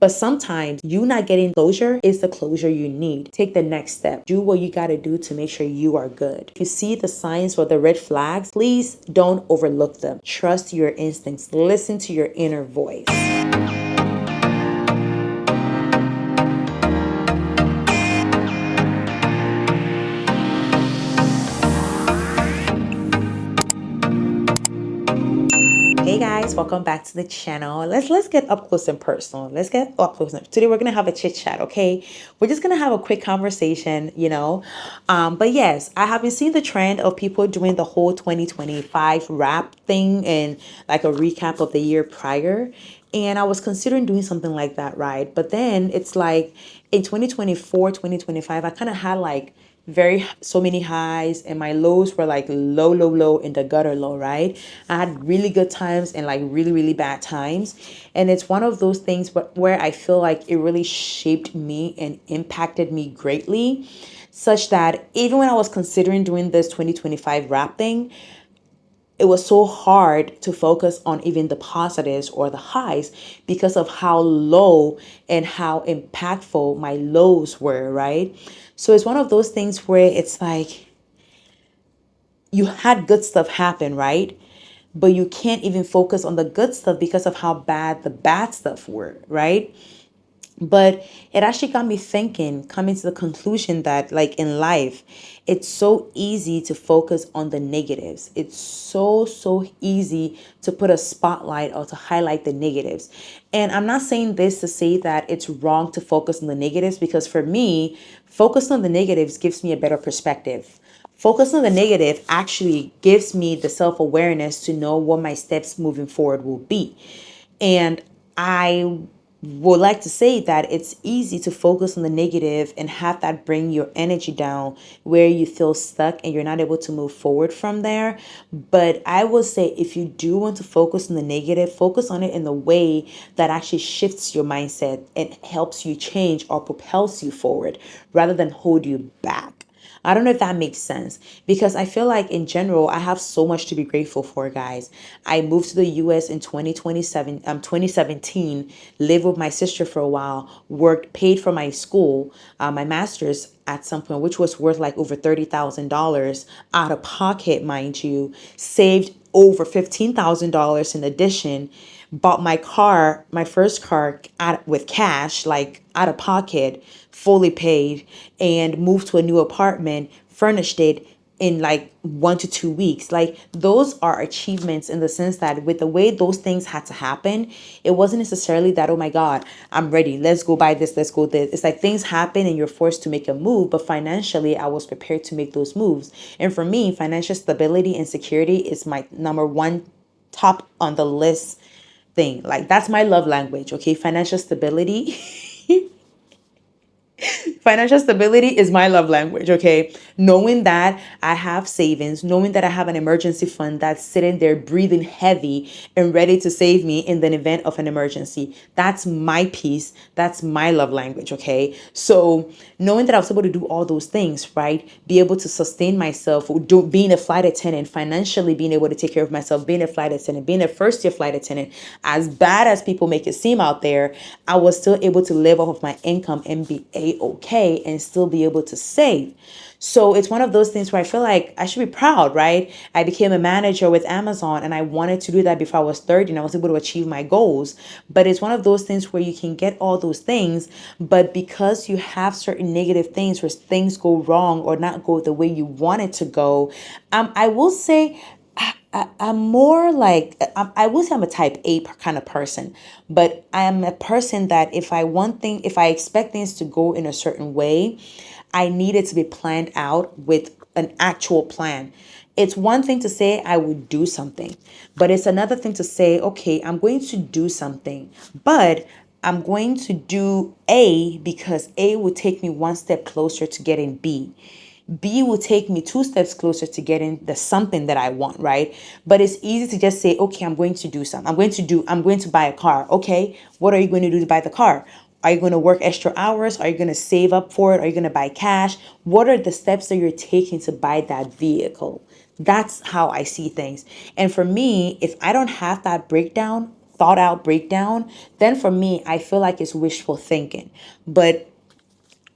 But sometimes you not getting closure is the closure you need. Take the next step. Do what you got to do to make sure you are good. If you see the signs or the red flags, please don't overlook them. Trust your instincts. Listen to your inner voice. Hey guys, welcome back to the channel. Let's get up close and personal. Let's get up close. Today we're gonna have a chit chat, okay? We're just gonna have a quick conversation. But yes, I have been seeing the trend of people doing the whole 2025 wrap thing and like a recap of the year prior. And I was considering doing something like that, right? But then it's like in 2024, 2025, I kind of had like so many highs, and my lows were like low, low, low in the gutter low, right? I had really good times and like really, really bad times. And it's one of those things where I feel like it really shaped me and impacted me greatly, such that even when I was considering doing this 2025 wrap thing, it was so hard to focus on even the positives or the highs because of how low and how impactful my lows were, right? So it's one of those things where it's like you had good stuff happen, right? But you can't even focus on the good stuff because of how bad the bad stuff were, right? But it actually got me thinking, coming to the conclusion that, like in life, it's so easy to focus on the negatives. It's so, so easy to put a spotlight or to highlight the negatives. And I'm not saying this to say that it's wrong to focus on the negatives, because for me, focus on the negatives gives me a better perspective. Focus on the negative actually gives me the self awareness to know what my steps moving forward will be. And I would like to say that it's easy to focus on the negative and have that bring your energy down where you feel stuck and you're not able to move forward from there. But I will say, if you do want to focus on the negative, focus on it in the way that actually shifts your mindset and helps you change or propels you forward rather than hold you back. I don't know if that makes sense, because I feel like in general I have so much to be grateful for, guys. I moved to the US in 2017, lived with my sister for a while, worked, paid for my school, my master's at some point, which was worth like over $30,000 out of pocket, mind you, saved over $15,000 in addition, bought my car, my first car with cash, like out of pocket, fully paid, and moved to a new apartment, furnished it in like 1 to 2 weeks. Like, those are achievements in the sense that with the way those things had to happen, it wasn't necessarily that, oh my God, I'm ready, let's go buy this, let's go this. It's like things happen and you're forced to make a move, but financially I was prepared to make those moves. And for me, financial stability and security is my number one top on the list thing. Like, that's my love language, okay? Financial stability. Financial stability is my love language, okay? Knowing that I have savings, knowing that I have an emergency fund that's sitting there breathing heavy and ready to save me in the event of an emergency. That's my peace. That's my love language, okay? So knowing that I was able to do all those things, right? Be able to sustain myself, being a flight attendant, financially being able to take care of myself, being a flight attendant, being a first year flight attendant, as bad as people make it seem out there, I was still able to live off of my income and be a-okay and still be able to save. So it's one of those things where I feel like I should be proud, right? I became a manager with Amazon and I wanted to do that before I was 30 and I was able to achieve my goals. But it's one of those things where you can get all those things, but because you have certain negative things where things go wrong or not go the way you want it to go, I will say I'm more like, I will say I'm a type A kind of person, but I am a person that if I expect things to go in a certain way, I need it to be planned out with an actual plan. It's one thing to say I would do something, but it's another thing to say, okay, I'm going to do something, but I'm going to do A because A would take me one step closer to getting B. B will take me 2 steps closer to getting the something that I want, right? But it's easy to just say, okay, I'm going to do something. I'm going to buy a car. Okay, what are you going to do to buy the car? Are you going to work extra hours? Are you going to save up for it? Are you going to buy cash? What are the steps that you're taking to buy that vehicle? That's how I see things. And for me, if I don't have that breakdown, thought out breakdown, then for me, I feel like it's wishful thinking. But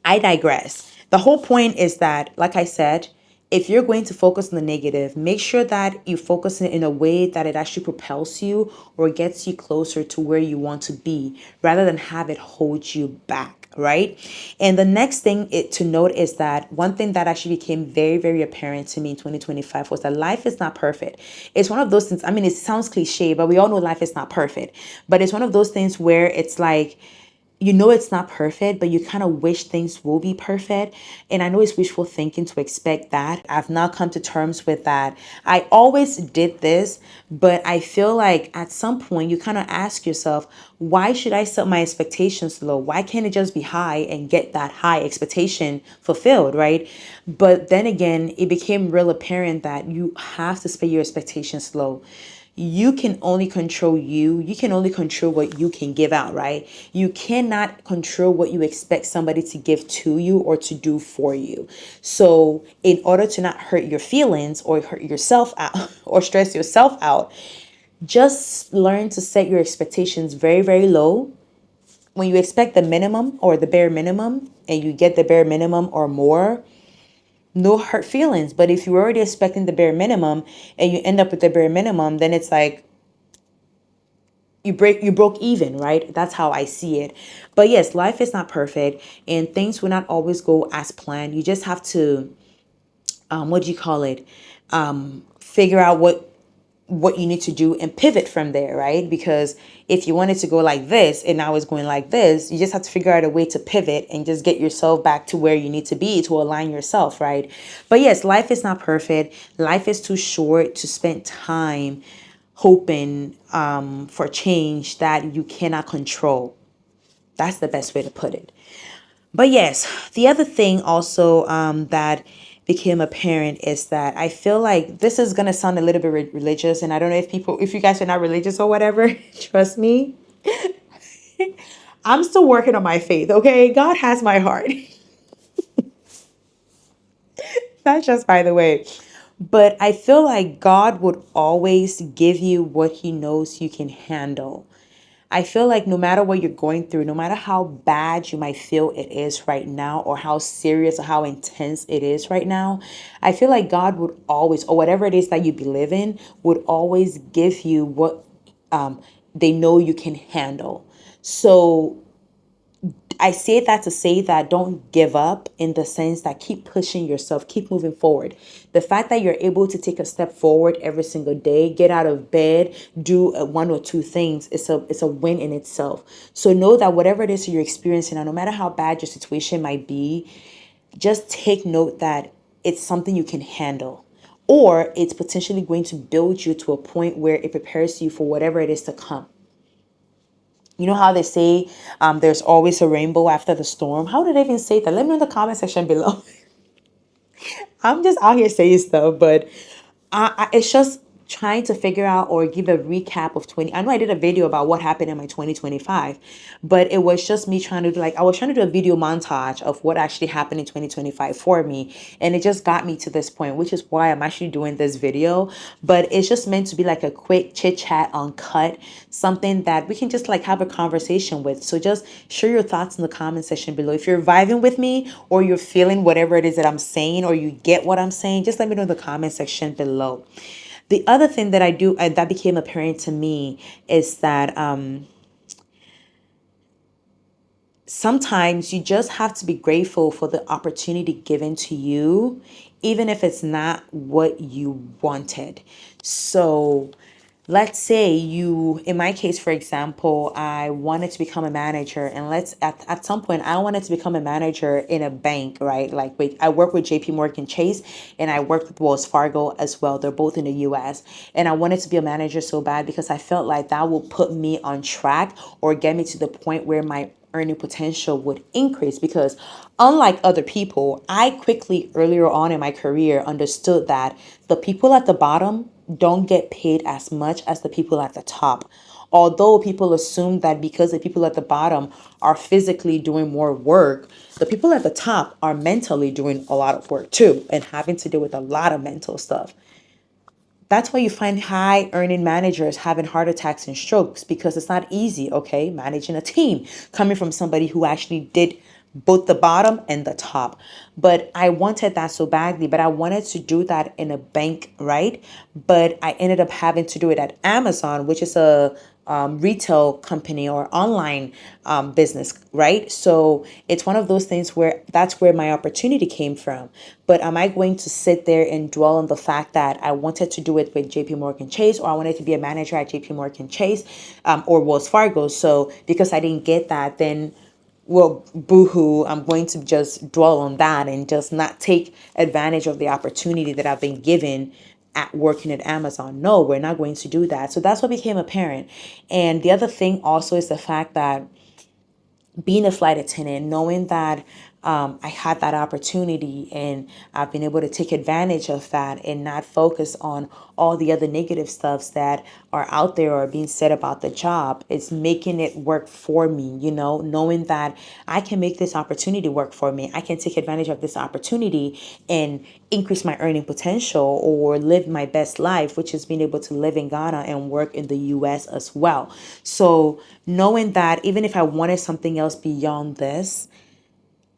I digress. The whole point is that, like I said, if you're going to focus on the negative, make sure that you focus it in a way that it actually propels you or gets you closer to where you want to be rather than have it hold you back, right? And the next thing to note is that one thing that actually became very, very apparent to me in 2025 was that life is not perfect. It's one of those things, I mean, it sounds cliche, but we all know life is not perfect. But it's one of those things where it's like, you know it's not perfect, but you kind of wish things will be perfect. And I know it's wishful thinking to expect that. I've now come to terms with that. I always did this, but I feel like at some point you kind of ask yourself, why should I set my expectations low? Why can't it just be high and get that high expectation fulfilled, right? But then again, it became real apparent that you have to set your expectations low. You can only control you can only control what you can give out, right? You cannot control what you expect somebody to give to you or to do for you. So in order to not hurt your feelings or hurt yourself out or stress yourself out, just learn to set your expectations very, very low. When you expect the minimum or the bare minimum and you get the bare minimum or more, no hurt feelings. But if you're already expecting the bare minimum and you end up with the bare minimum, then it's like you broke even, right? That's how I see it. But yes, life is not perfect and things will not always go as planned. You just have to what do you call it? Figure out what you need to do and pivot from there, right? Because if you wanted to go like this and now it's going like this, you just have to figure out a way to pivot and just get yourself back to where you need to be to align yourself, right? But yes, life is not perfect. Life is too short to spend time hoping for change that you cannot control. That's the best way to put it. But yes, the other thing also that became apparent is that I feel like this is gonna sound a little bit religious, and I don't know if you guys are not religious or whatever. Trust me, I'm still working on my faith. Okay, God has my heart. That's just by the way. But I feel like God would always give you what He knows you can handle. I feel like no matter what you're going through, no matter how bad you might feel it is right now, or how serious or how intense it is right now, I feel like God would always, or whatever it is that you believe in, would always give you what they know you can handle. So I say that to say that don't give up in the sense that keep pushing yourself, keep moving forward. The fact that you're able to take a step forward every single day, get out of bed, do one or two things, it's a win in itself. So know that whatever it is you're experiencing, and no matter how bad your situation might be, just take note that it's something you can handle. Or it's potentially going to build you to a point where it prepares you for whatever it is to come. You know how they say there's always a rainbow after the storm? How did they even say that? Let me know in the comment section below. I'm just out here saying stuff, but it's just trying to figure out or give a recap of 20. I know I did a video about what happened in my 2025, but it was just me trying to do like I was trying to do a video montage of what actually happened in 2025 for me, and it just got me to this point, which is why I'm actually doing this video. But it's just meant to be like a quick chit chat uncut, something that we can just like have a conversation with. So just share your thoughts in the comment section below. If you're vibing with me or you're feeling whatever it is that I'm saying or you get what I'm saying, just let me know in the comment section below. The other thing that I do that became apparent to me is that sometimes you just have to be grateful for the opportunity given to you, even if it's not what you wanted. So let's say you, in my case, for example, I wanted to become a manager, and at some point I wanted to become a manager in a bank, right? Like I work with JP Morgan Chase and I work with Wells Fargo as well. They're both in the US. And I wanted to be a manager so bad because I felt like that will put me on track or get me to the point where my earning potential would increase, because unlike other people, I quickly earlier on in my career understood that the people at the bottom don't get paid as much as the people at the top. Although people assume that because the people at the bottom are physically doing more work, the people at the top are mentally doing a lot of work too and having to deal with a lot of mental stuff. That's why you find high earning managers having heart attacks and strokes, because it's not easy, okay, managing a team coming from somebody who actually did both the bottom and the top. But I wanted that so badly, but I wanted to do that in a bank, right? But I ended up having to do it at Amazon, which is a retail company or online business, right? So it's one of those things where that's where my opportunity came from. But am I going to sit there and dwell on the fact that I wanted to do it with JP Morgan Chase, or I wanted to be a manager at JP Morgan Chase, or Wells Fargo? So because I didn't get that, then well, boohoo, I'm going to just dwell on that and just not take advantage of the opportunity that I've been given at working at Amazon. No, we're not going to do that. So that's what became apparent. And the other thing also is the fact that being a flight attendant, knowing that I had that opportunity and I've been able to take advantage of that and not focus on all the other negative stuffs that are out there or being said about the job. It's making it work for me, knowing that I can make this opportunity work for me. I can take advantage of this opportunity and increase my earning potential or live my best life, which is being able to live in Ghana and work in the US as well. So knowing that even if I wanted something else beyond this,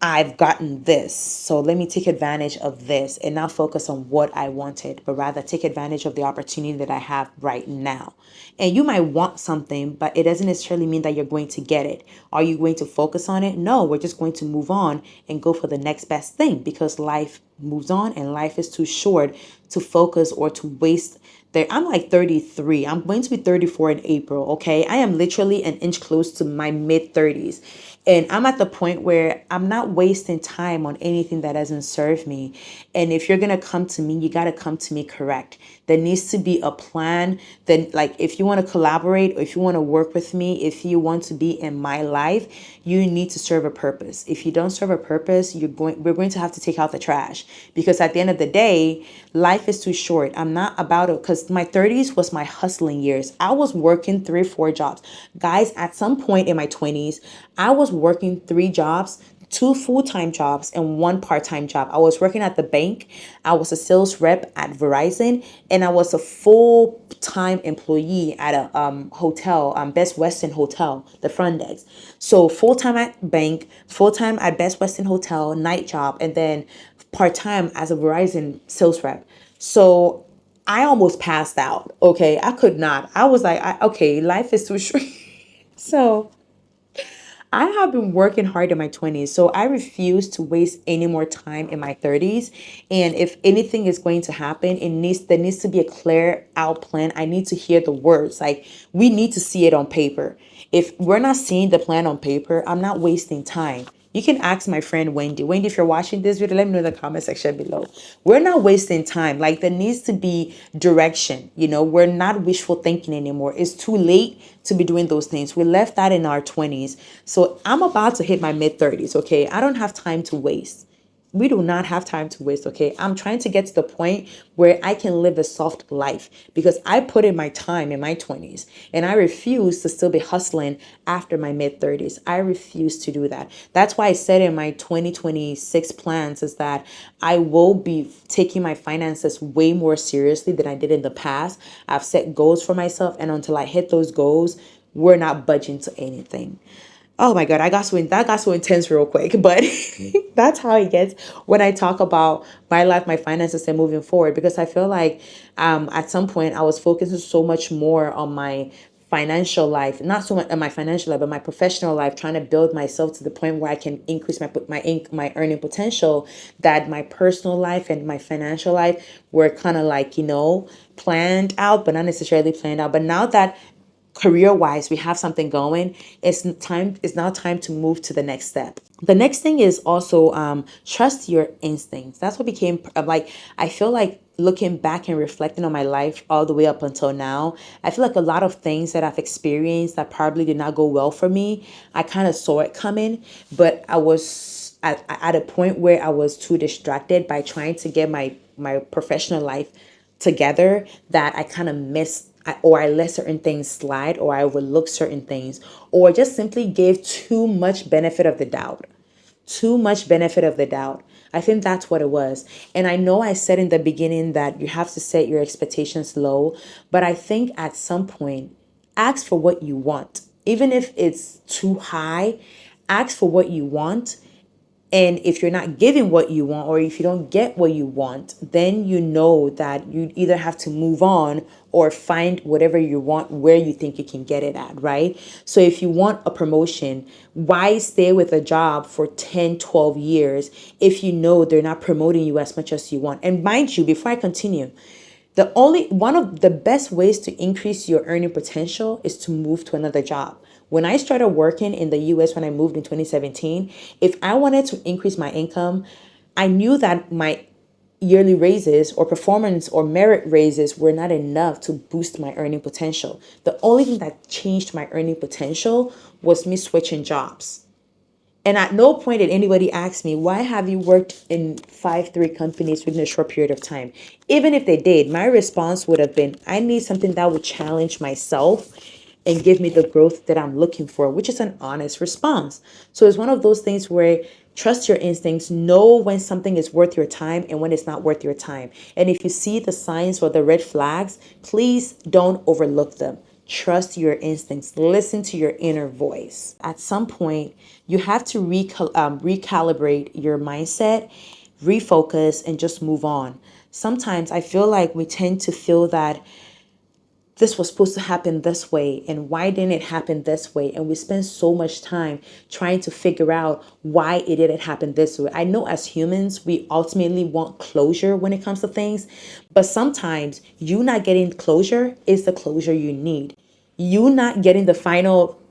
I've gotten this. So let me take advantage of this and not focus on what I wanted, but rather take advantage of the opportunity that I have right now. And you might want something, but it doesn't necessarily mean that you're going to get it. Are you going to focus on it? No, we're just going to move on and go for the next best thing, because life moves on and life is too short to focus or to waste there. I'm like 33. I'm going to be 34 in April. Okay. I am literally an inch close to my mid 30s. And I'm at the point where I'm not wasting time on anything that doesn't serve me. And if you're going to come to me, you got to come to me correct. There needs to be a plan. Then, like, if you want to collaborate or if you want to work with me, if you want to be in my life, you need to serve a purpose. If you don't serve a purpose, we're going to have to take out the trash, because at the end of the day, life is too short. I'm not about it, because my 30s was my hustling years. I was working 3 or 4 jobs. Guys, at some point in my 20s, I was working 3 jobs, 2 full-time jobs and 1 part-time job. I was working at the bank. I was a sales rep at Verizon, and I was a full-time employee at a hotel, Best Western Hotel, the front desk. So full-time at bank, full-time at Best Western Hotel, night job, and then part-time as a Verizon sales rep. So I almost passed out. Okay, I could not. I was like, okay, life is too short. So I have been working hard in my 20s, so I refuse to waste any more time in my 30s. And if anything is going to happen, there needs to be a clear out plan. I need to hear the words. Like, we need to see it on paper. If we're not seeing the plan on paper, I'm not wasting time. You can ask my friend Wendy. Wendy, if you're watching this video, let me know in the comment section below. We're not wasting time. Like, there needs to be direction. We're not wishful thinking anymore. It's too late to be doing those things. We left that in our 20s. So I'm about to hit my mid 30s. Okay. I don't have time to waste. We do not have time to waste. Okay. I'm trying to get to the point where I can live a soft life, because I put in my time in my 20s and I refuse to still be hustling after my mid 30s. I refuse to do that. That's why I said in my 2026 plans is that I will be taking my finances way more seriously than I did in the past. I've set goals for myself, and until I hit those goals, we're not budging to anything. Oh my God, that got so intense real quick, but that's how it gets when I talk about my life, my finances, and moving forward. Because I feel like at some point I was focusing so much more on my financial life, not so much on my financial life, but my professional life, trying to build myself to the point where I can increase my earning potential. That my personal life and my financial life were kind of like planned out, but not necessarily planned out. But now that career wise we have something going, it's now time to move to the next step. The next thing is also trust your instincts. That's what became like, I feel like looking back and reflecting on my life all the way up until now, I feel like a lot of things that I've experienced that probably did not go well for me, I kind of saw it coming, but I was at a point where I was too distracted by trying to get my professional life together, that I kind of missed, or I let certain things slide, or I overlooked certain things, or just simply gave too much benefit of the doubt. Too much benefit of the doubt. I think that's what it was. And I know I said in the beginning that you have to set your expectations low, but I think at some point, ask for what you want. Even if it's too high, ask for what you want. And if you're not getting what you want, or if you don't get what you want, then you know that you either have to move on or find whatever you want where you think you can get it at, right? So if you want a promotion, why stay with a job for 10, 12 years if you know they're not promoting you as much as you want? And mind you, before I continue, the only one of the best ways to increase your earning potential is to move to another job. When I started working in the US when I moved in 2017, if I wanted to increase my income, I knew that my yearly raises or performance or merit raises were not enough to boost my earning potential. The only thing that changed my earning potential was me switching jobs. And at no point did anybody ask me, why have you worked in 5 3 companies within a short period of time? Even if they did, my response would have been, I need something that would challenge myself and give me the growth that I'm looking for, which is an honest response. So it's one of those things where trust your instincts, know when something is worth your time and when it's not worth your time. And if you see the signs or the red flags, please don't overlook them. Trust your instincts. Listen to your inner voice. At some point, you have to recalibrate your mindset, refocus, and just move on. Sometimes I feel like we tend to feel that this was supposed to happen this way and why didn't it happen this way, and we spend so much time trying to figure out why it didn't happen this way. I know as humans we ultimately want closure when it comes to things, but sometimes you not getting closure is the closure you need. You not getting the final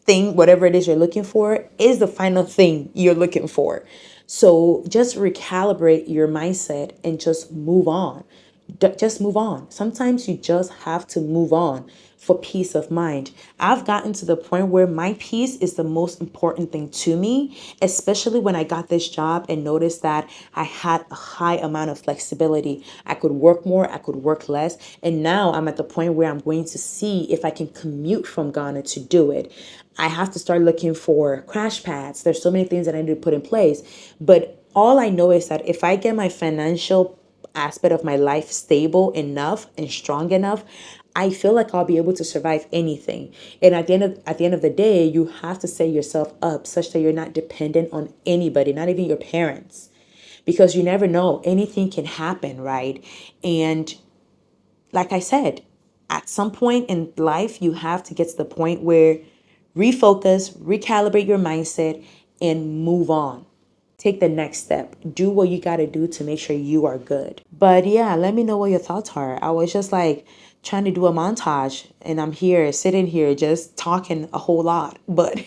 thing, whatever it is you're looking for, is the final thing you're looking for. So just recalibrate your mindset and just move on. Just move on. Sometimes you just have to move on for peace of mind. I've gotten to the point where my peace is the most important thing to me, especially when I got this job and noticed that I had a high amount of flexibility. I could work more, I could work less. And now I'm at the point where I'm going to see if I can commute from Ghana to do it. I have to start looking for crash pads. There's so many things that I need to put in place. But all I know is that if I get my financial aspect of my life stable enough and strong enough, I feel like I'll be able to survive anything. And at the end of the day, you have to set yourself up such that you're not dependent on anybody, not even your parents. Because you never know, anything can happen, right? And like I said, at some point in life, you have to get to the point where refocus, recalibrate your mindset, and move on. Take the next step. Do what you got to do to make sure you are good. But yeah, let me know what your thoughts are. I was just like trying to do a montage, and I'm here, sitting here, just talking a whole lot. But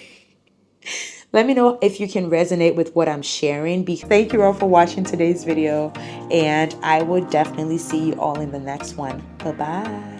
let me know if you can resonate with what I'm sharing. Thank you all for watching today's video, and I will definitely see you all in the next one. Bye bye.